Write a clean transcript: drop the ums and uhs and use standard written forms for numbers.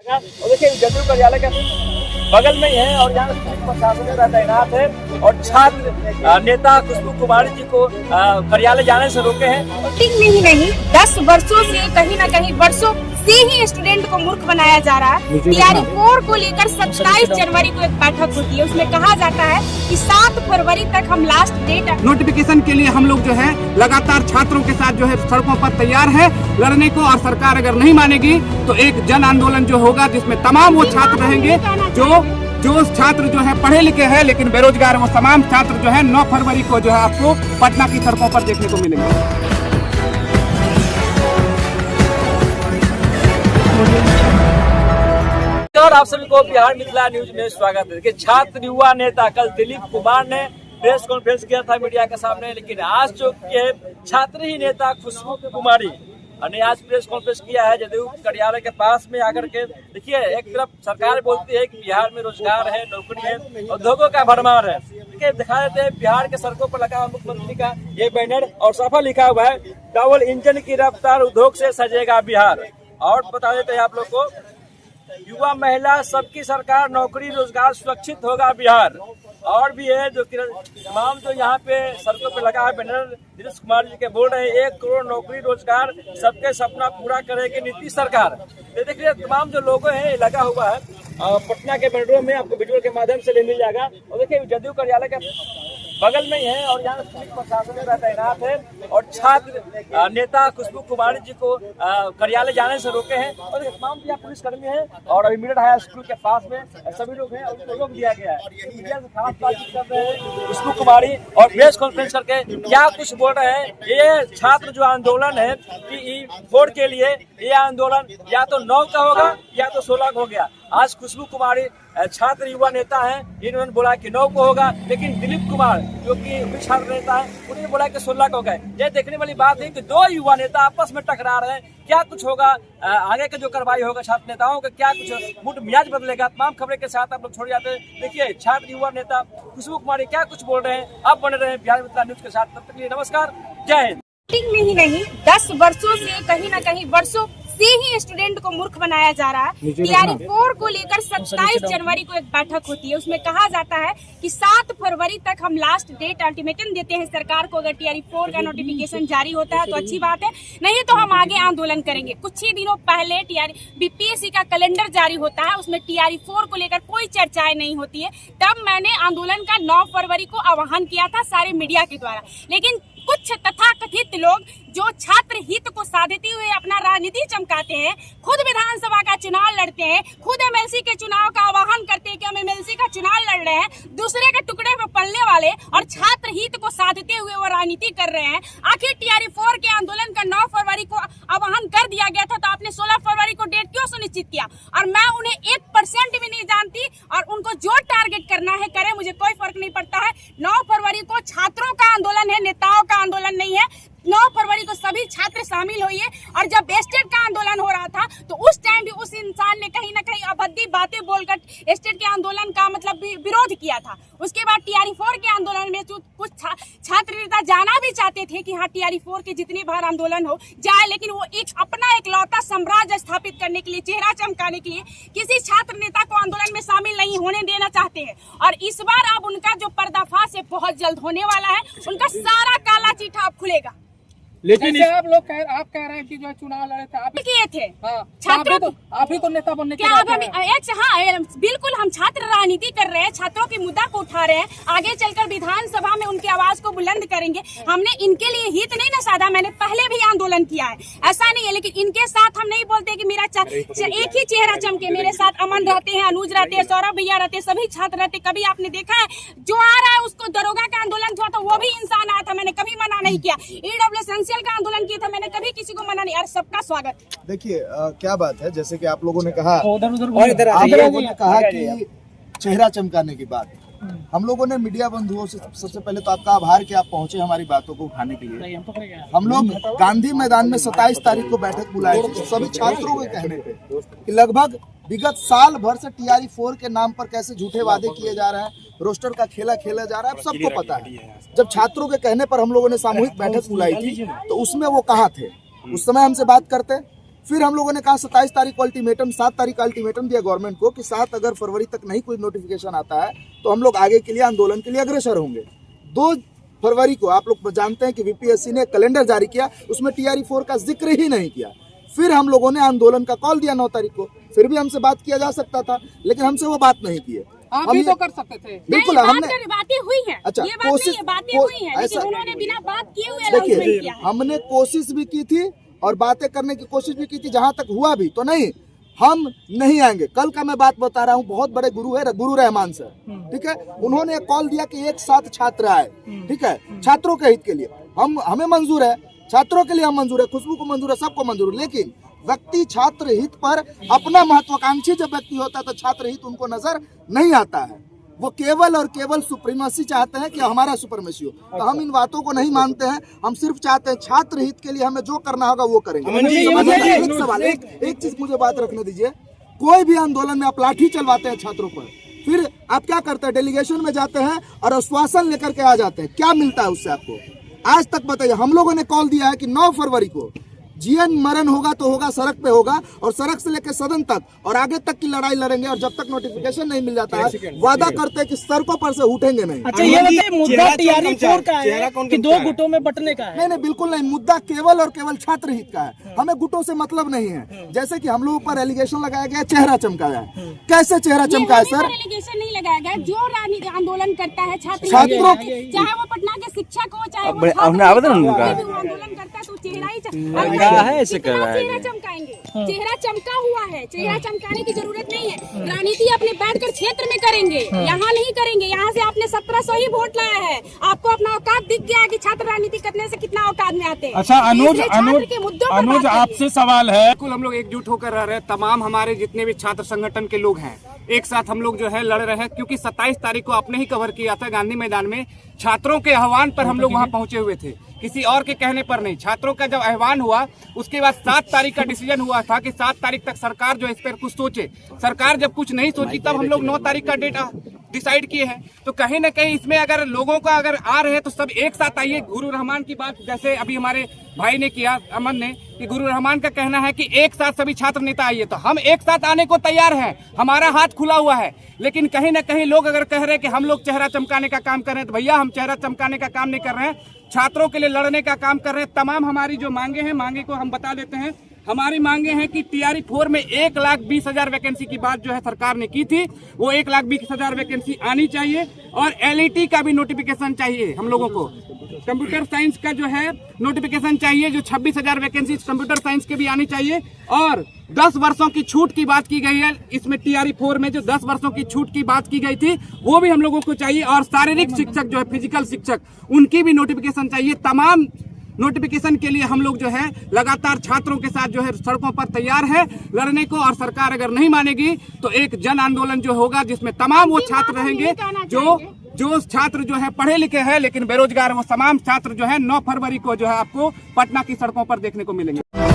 और देखिए जदयू कार्यालय के बगल में ही है और यहाँ प्रशासन तैनात है और छात्र नेता खुशबू कुमारी जी को कार्यालय जाने से रोके हैं। टिक में ही नहीं 10 वर्षों से कहीं न कहीं वर्षों से ही स्टूडेंट को मूर्ख बनाया जा रहा है। टीआरई 4 को लेकर 27 जनवरी को एक बैठक होती है, उसमें कहा जाता है कि 7 फरवरी तक हम लास्ट डेट नोटिफिकेशन के लिए हम लोग जो है लगातार छात्रों के साथ जो है सड़कों पर तैयार है लड़ने को। और सरकार अगर नहीं मानेगी तो एक जन आंदोलन जो होगा जिसमें तमाम वो छात्र रहेंगे जो छात्र जो है पढ़े लिखे हैं लेकिन बेरोजगार, वो तमाम छात्र जो है 9 फरवरी को जो है आपको पटना की सड़कों पर देखने को मिलेंगे। और आप सभी को बिहार मिथिला न्यूज में स्वागत है। छात्र युवा नेता कल दिलीप कुमार ने प्रेस कॉन्फ्रेंस किया था मीडिया के सामने, लेकिन आज जो ये छात्र ही नेता खुशबू कुमारी ने आज प्रेस कॉन्फ्रेंस किया है जदयू कार्यालय के पास में आकर के। देखिए, एक तरफ सरकार बोलती है कि बिहार में रोजगार है, नौकरी है, उद्योगों का भरमार है। देखिए, दिखा देते हैं बिहार के सड़कों पर लगा मुख्यमंत्री का ये बैनर और साफा लिखा हुआ है, डबल इंजन की रफ्तार उद्योग से सजेगा बिहार। और बता देते हैं आप लोग को, युवा महिला सबकी सरकार, नौकरी रोजगार सुरक्षित होगा बिहार। और भी है जो तमाम जो यहाँ पे सड़कों पे लगा है बैनर, नीतीश कुमार जी के बोल रहे हैं 1 करोड़ नौकरी रोजगार सबके सपना पूरा करेगी नीतीश सरकार। तो देखिए तमाम जो लोगो है लगा हुआ है पटना के बैनरों में, आपको वीडियो के माध्यम से मिल जाएगा। और देखिए जदयू कार्यालय के बगल में ही है और यहाँ प्रशासन तैनात है और छात्र नेता खुशबू कुमारी जी को कार्यालय जाने से रोके हैं। और तमाम यहाँ पुलिसकर्मी है और अभी मिनट हाई स्कूल के पास में सभी लोग हैं और उनको रोक दिया गया है। मीडिया से खास बातचीत कर रहे हैं खुशबू कुमारी और प्रेस कॉन्फ्रेंस करके क्या कुछ बोल रहे हैं। ये छात्र जो आंदोलन है टीआरई 4 के लिए, ये आंदोलन या तो 9 का होगा या तो 16 का हो गया। आज खुशबू कुमारी छात्र युवा नेता हैं, इन्होंने बोला कि 9 को होगा, लेकिन दिलीप कुमार जो कि भी छात्र नेता है उन्होंने बोला कि 16 को होगा। ये देखने वाली बात है कि 2 युवा नेता आपस में टकरा रहे हैं। क्या कुछ होगा आगे का जो कार्रवाई होगा छात्र नेताओं का, क्या कुछ मूड मिजाज बदलेगा, तमाम खबरें के साथ आप लोग छोड़ जाते हैं। देखिए छात्र युवा नेता खुशबू कुमारी क्या कुछ बोल रहे हैं, आप बने रहे हैं बिहार मिथिला न्यूज के साथ। तब तक के लिए नमस्कार, जय हिंद। टिक में ही नहीं 10 वर्षों से कहीं न कहीं वर्षों से ही स्टूडेंट को मूर्ख बनाया जा रहा है। टीआरई 4 को लेकर 27 जनवरी को एक बैठक होती है, उसमें कहा जाता है कि 7 फरवरी तक हम लास्ट डेट अल्टीमेटम देते हैं सरकार को। अगर टीआरई 4 का नोटिफिकेशन जारी होता है तो अच्छी बात है, नहीं तो हम आगे आंदोलन करेंगे। कुछ ही दिनों पहले बीपीएससी का कैलेंडर जारी होता है, उसमें टीआरई 4 को लेकर कोई चर्चाएं नहीं होती है। तब मैंने आंदोलन का 9 फरवरी को आह्वान किया था सारे मीडिया के द्वारा, लेकिन कुछ तथाकथित लोग जो छात्र हित को साधते हुए अपना राजनीति चमकाते हैं, खुद विधानसभा का चुनाव लड़ते हैं, खुद एमएलसी के चुनाव का आह्वान करते हैं कि हम एमएलसी का चुनाव लड़ रहे हैं, दूसरे के टुकड़े पर पलने वाले और छात्र हित को साधते हुए वो राजनीति कर रहे हैं। आखिर टीआरई 4 के आंदोलन का 9 फरवरी को आह्वान कर दिया गया था, तो आपने 16 फरवरी को डेट क्यों सुनिश्चित किया? और मैं उन्हें 1% भी नहीं जानती और उनको जो टारगेट करना है करे, मुझे कोई फर्क नहीं पड़ता है। 9 फरवरी को छात्रों का आंदोलन है, नेताओं का आंदोलन नहीं है। 9 फरवरी को सभी छात्र शामिल हुए और जब स्टेट का आंदोलन हो रहा था तो उस टाइम भी उस इंसान ने कहीं ना कहीं अभद्दी बातें बोलकर स्टेट के आंदोलन का मतलब विरोध किया था। उसके बाद टीआरई 4 के आंदोलन में कुछ छात्र नेता जाना भी चाहते थे कि हाँ टीआरई 4 के जितने बार आंदोलन हो जाए, लेकिन वो अपना इकलौता साम्राज्य स्थापित करने के लिए, चेहरा चमकाने के लिए किसी छात्र नेता को आंदोलन में शामिल नहीं होने देना चाहते हैं। और इस बार अब उनका जो पर्दाफाश है बहुत जल्द होने वाला है, उनका सारा काला चिट्ठा अब खुलेगा। लेकिन आप कह रहे हैं कि जो चुनाव लड़े थे आप किए थे, छात्रों को आप ही तो नेता बनने क्या अब हम हाँ बिल्कुल हम छात्र राजनीति कर रहे हैं, छात्रों के मुद्दा को उठा रहे हैं, आगे चलकर विधानसभा में उनकी आवाज को बुलंद करेंगे। हमने इनके लिए हित नहीं ना साधा, मैंने पहले भी आंदोलन किया है, ऐसा नहीं है। लेकिन इनके साथ हम नहीं बोलते कि मेरा एक ही चेहरा चमके। मेरे साथ अमन रहते हैं, अनुज रहते हैं, सौरभ भैया रहते हैं, सभी छात्र रहते। कभी आपने देखा है जो आ रहा है उसको दरोगा का आंदोलन हुआ था वो भी इंसान आया था, मैंने कभी मना नहीं किया। ईडब्ल्यूएस का आंदोलन किया था, मैंने कभी किसी को मना नहीं। और सबका स्वागत। देखिए क्या बात है, जैसे कि आप लोगों ने कहा, आप उधर लोगों ने कहा कि चेहरा चमकाने की बात, हम लोगों ने मीडिया बंधुओं से सबसे पहले तो आपका आभार कि आप पहुंचे हमारी बातों को उठाने के लिए। हम लोग गांधी मैदान में 27 तारीख को बैठक बुलाए थे, सभी छात्रों के कहने पे कि लगभग विगत साल भर से टीआरई 4 के नाम पर कैसे झूठे वादे किए जा रहे हैं, रोस्टर का खेला खेला जा रहा है, सबको पता है। जब छात्रों के कहने पर हम लोगों ने सामूहिक बैठक बुलाई थी तो उसमें वो कहाँ थे? उस समय हमसे बात करते, फिर हम लोगों ने कहा 27 तारीख को अल्टीमेटम, 7 तारीख का अल्टीमेटम दिया गवर्नमेंट को कि 7 अगर फरवरी तक नहीं कोई नोटिफिकेशन आता है तो हम लोग आगे के लिए आंदोलन के लिए अग्रसर होंगे। 2 फरवरी को आप लोग जानते हैं कि वीपीएससी ने कैलेंडर जारी किया, उसमें TRE-4 का जिक्र ही नहीं किया। फिर हम लोगों ने आंदोलन का कॉल दिया 9 तारीख को, फिर भी हमसे बात किया जा सकता था, लेकिन हमसे वो बात नहीं की है। आप भी तो कर सकते थे। बिल्कुल, हमने बातें हुई हैं। अच्छा, ये बात नहीं है, बातें हुई हैं, लेकिन उन्होंने बिना बात किए हुए अनाउंसमेंट किया है। हमने कोशिश भी की थी और बातें करने की कोशिश भी की थी, जहां तक हुआ भी तो नहीं, हम नहीं आएंगे। कल का मैं बात बता रहा हूँ, बहुत बड़े गुरु है गुरु रहमान सर, ठीक है, उन्होंने कॉल दिया कि एक साथ छात्र आए, ठीक है, छात्रों के हित के लिए। हमें मंजूर है, छात्रों के लिए हम मंजूर है, खुशबू को मंजूर है, सबको मंजूर है, लेकिन व्यक्ति छात्र हित पर अपना महत्वाकांक्षी जब व्यक्ति होता है तो छात्र हित उनको नजर नहीं आता है। वो केवल और केवल सुप्रीमेसी चाहते हैं कि हमारा सुप्रीमेसी हो। तो हम इन बातों को नहीं मानते हैं, हम सिर्फ चाहते हैं छात्र हित के लिए हमें जो करना होगा वो करेंगे। एक सवाल, एक चीज मुझे बात रखने दीजिए, कोई भी आंदोलन में आप लाठी चलवाते हैं छात्रों पर, फिर आप क्या करते हैं, डेलीगेशन में जाते हैं और आश्वासन लेकर के आ जाते हैं, क्या मिलता है उससे आपको? आज तक बताइए। हम लोगों ने कॉल दिया है कि 9 फरवरी को जीवन मरण होगा तो होगा, सड़क पे होगा, और सड़क से लेकर सदन तक और आगे तक की लड़ाई लड़ेंगे, और जब तक नोटिफिकेशन नहीं मिल जाता है वादा करते हैं कि सड़कों पर से उठेंगे नहीं। अच्छा, ये बताइए, मुद्दा TRE-4 का है कि 2 गुटों में बंटने का है? नहीं, बिल्कुल नहीं, मुद्दा केवल और केवल छात्र हित का है, हमें गुटों से मतलब नहीं है। जैसे कि हम लोगों पर एलिगेशन लगाया गया, चेहरा चमकाया है। कैसे चेहरा चमका है सर? एलिगेशन नहीं लगाया गया, जो राजनीति आंदोलन करता है छात्रों, चाहे वो पटना के शिक्षक हो, चाहे वो आंदोलन करता है, तो चेहरा ही चेहरा चमकाएंगे। चेहरा चमका हुआ है, चेहरा चमकाने की जरूरत नहीं है। राजनीति अपने बैठकर क्षेत्र में करेंगे, यहाँ नहीं करेंगे। यहाँ से आपने 1700 ही वोट लाया है, आपको अपना औकात दिख गया है कि छात्र राजनीति करने से कितना औकात में आते हैं। अच्छा, अनुज आपसे सवाल है। बिल्कुल, हम लोग एकजुट होकर रह रहे हैं, तमाम हमारे जितने भी छात्र संगठन के लोग हैं, एक साथ हम लोग जो है लड़ रहे हैं, क्योंकि 27 तारीख को आपने ही कवर किया था गांधी मैदान में, छात्रों के आह्वान पर हम लोग वहां पहुंचे हुए थे, किसी और के कहने पर नहीं। छात्रों का जब आह्वान हुआ, उसके बाद 7 तारीख का डिसीजन हुआ था कि 7 तारीख तक सरकार जो इस पर कुछ सोचे। सरकार जब कुछ नहीं सोची, तब हम लोग 9 तारीख का डेट डिसाइड किए हैं। तो कहीं ना कहीं इसमें अगर लोगों का अगर आ रहे हैं तो सब एक साथ आइए। गुरु रहमान की बात जैसे अभी हमारे भाई ने किया, अमन ने, कि गुरु रहमान का कहना है कि एक साथ सभी छात्र नेता आइए, तो हम एक साथ आने को तैयार हैं, हमारा हाथ खुला हुआ है। लेकिन कहीं ना कहीं लोग अगर कह रहे हैं कि हम लोग चेहरा चमकाने का काम कर रहे हैं, तो भैया हम चेहरा चमकाने का काम नहीं कर रहे हैं, छात्रों के लिए लड़ने का काम कर रहे हैं। तमाम हमारी जो मांगे हैं, मांगे को हम बता देते हैं। हमारी मांगे हैं कि TRE-4 में 1,20,000 वैकेंसी की बात जो है सरकार ने की थी, वो 1,20,000 वैकेंसी आनी चाहिए, और LET का भी नोटिफिकेशन चाहिए हम लोगों को। कंप्यूटर साइंस का जो है नोटिफिकेशन चाहिए, जो 26,000 वैकेंसी कंप्यूटर साइंस के भी आनी चाहिए। और 10 वर्षों की छूट की बात की गई है इसमें, TRE-4 में जो 10 वर्षों की छूट की बात की गई थी, वो भी हम लोगों को चाहिए। और शारीरिक शिक्षक जो है, फिजिकल शिक्षक, उनकी भी नोटिफिकेशन चाहिए। तमाम नोटिफिकेशन के लिए हम लोग जो है लगातार छात्रों के साथ जो है सड़कों पर तैयार है लड़ने को, और सरकार अगर नहीं मानेगी तो एक जन आंदोलन जो होगा, जिसमें तमाम वो छात्र रहेंगे जो छात्र जो है पढ़े लिखे हैं लेकिन बेरोजगार, वो तमाम छात्र जो है 9 फरवरी को जो है आपको पटना की सड़कों पर देखने को मिलेंगे।